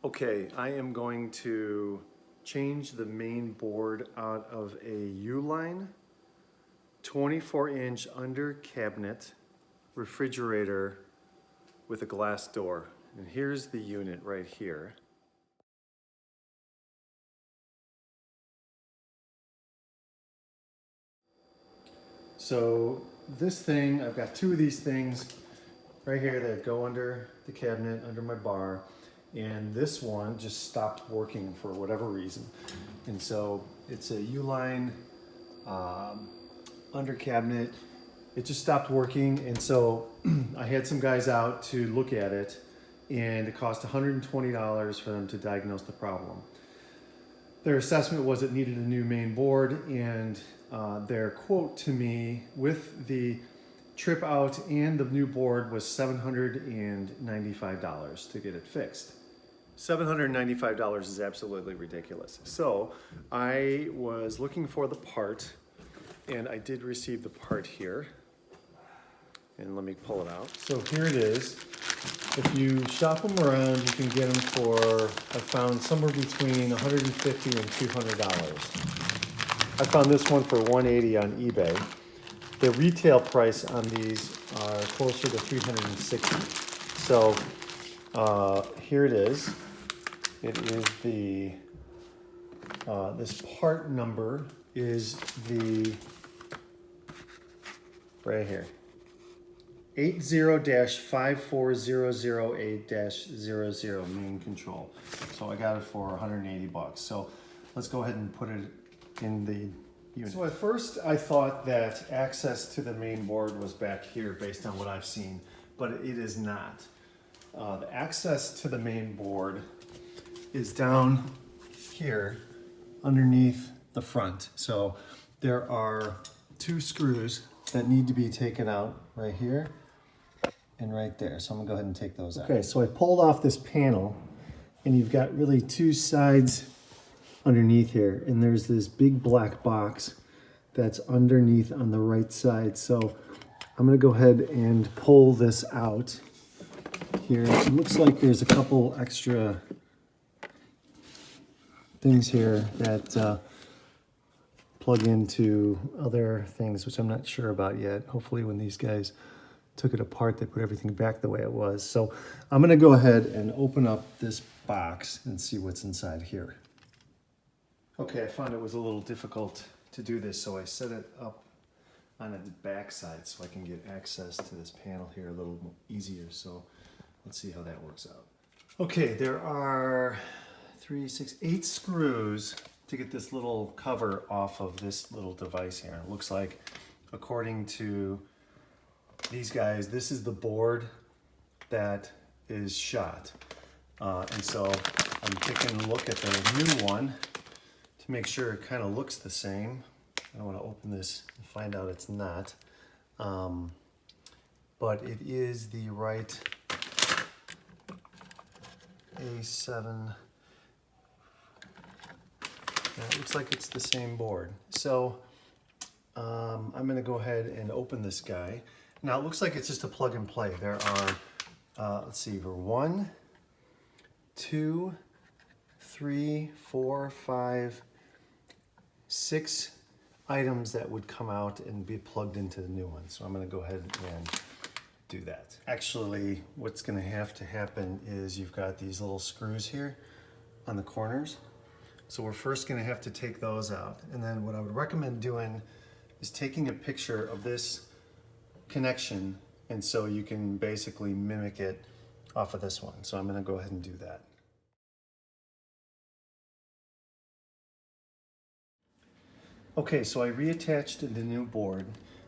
Okay, I am going to change the main board out of a U-Line 24-inch under cabinet refrigerator with a glass door. And here's the unit right here. So this thing, I've got two of these things right here that go under the cabinet, under my bar. And this one just stopped working for whatever reason. And so it's a U-Line under cabinet. It just stopped working. And so I had some guys out to look at it, and it cost $120 for them to diagnose the problem. Their assessment was it needed a new main board, and their quote to me with the trip out and the new board was $795 to get it fixed. $795 is absolutely ridiculous. So I was looking for the part, and I did receive the part here. And let me pull it out. So here it is. If you shop them around, you can get them for, I found somewhere between $150 and $200. I found this one for $180 on eBay. The retail price on these are closer to $360. So here it is. It is the, this part number is the, right here. 80-54008-00 main control. So I got it for 180 bucks. So let's go ahead and put it in the unit. So at first I thought that access to the main board was back here based on what I've seen, but it is not. The access to the main board is down here underneath the front. So there are two screws that need to be taken out right here and right there. So I'm gonna go ahead and take those out. Okay, so I pulled off this panel, and you've got really two sides underneath here, and there's this big black box that's underneath on the right side. So I'm gonna go ahead and pull this out here. It looks like there's a couple extra things here that plug into other things, which I'm not sure about yet. Hopefully when these guys took it apart, they put everything back the way it was. So I'm gonna go ahead and open up this box and see what's inside here. Okay, I found it was a little difficult to do this, so I set it up on the back side so I can get access to this panel here a little easier. So let's see how that works out. Okay, there are 3, 6, 8 screws to get this little cover off of this little device here. It looks like, according to these guys, this is the board that is shot. And so I'm taking a look at the new one to make sure it kind of looks the same. I don't want to open this and find out it's not. But it is the right A7. It looks like it's the same board. So I'm going to go ahead and open this guy. Now it looks like it's just a plug and play. There are, let's see, 1, 2, 3, 4, 5, 6 items that would come out and be plugged into the new one. So I'm going to go ahead and do that. Actually, what's going to have to happen is you've got these little screws here on the corners. So we're first going to have to take those out. And then what I would recommend doing is taking a picture of this connection, and so you can basically mimic it off of this one. So I'm going to go ahead and do that. Okay, so I reattached the new board.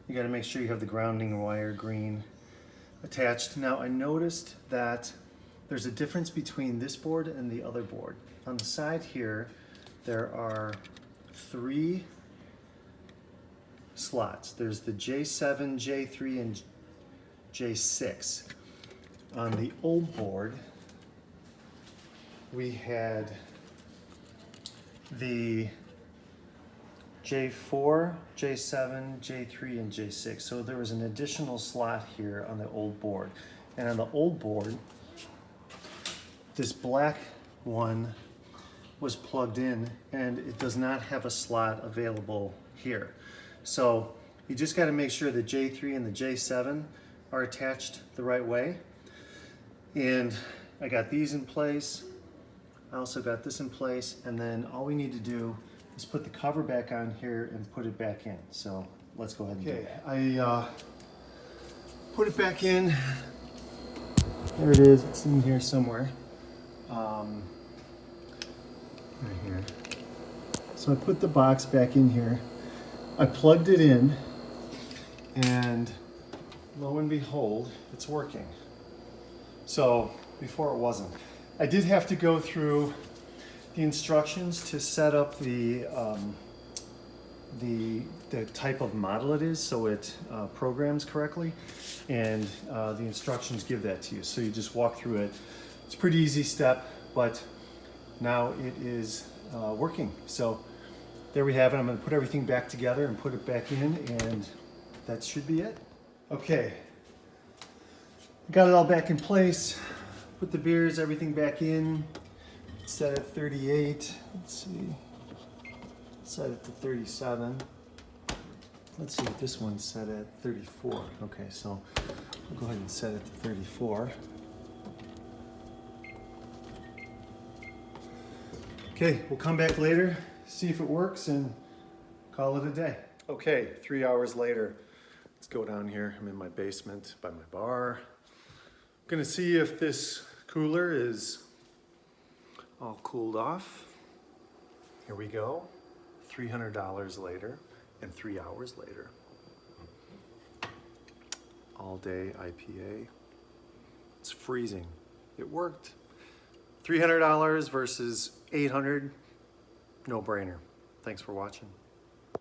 You got to make sure you have the grounding wire green attached. Now I noticed that there's a difference between this board and the other board. On the side here, there are 3 slots. There's the J7, J3, and J6. On the old board, we had the J4, J7, J3, and J6. So there was an additional slot here on the old board. And on the old board, this black one was plugged in, and it does not have a slot available here. So you just got to make sure the J3 and the J7 are attached the right way. And I got these in place. I also got this in place, and then all we need to do is put the cover back on here and put it back in. So let's go ahead and do that. I put it back in. There it is. It's in here somewhere. Right here. So I put the box back in here. I plugged it in, and lo and behold, it's working. So before it wasn't. I did have to go through the instructions to set up the type of model it is, so it programs correctly, and the instructions give that to you. So you just walk through it. It's a pretty easy step, but now it is working. So there we have it. I'm going to put everything back together and put it back in, and that should be it. Okay, got it all back in place. Put the beers, everything back in. Set at 38. Let's see. Set it to 37. Let's see what this one's set at 34. Okay, so we'll go ahead and set it to 34. Okay, we'll come back later, see if it works, and call it a day. Okay, 3 hours later. Let's go down here. I'm in my basement by my bar. I'm gonna see if this cooler is all cooled off. Here we go. $300 later and 3 hours later. All day IPA. It's freezing. It worked. $300 versus $800, no brainer. Thanks for watching.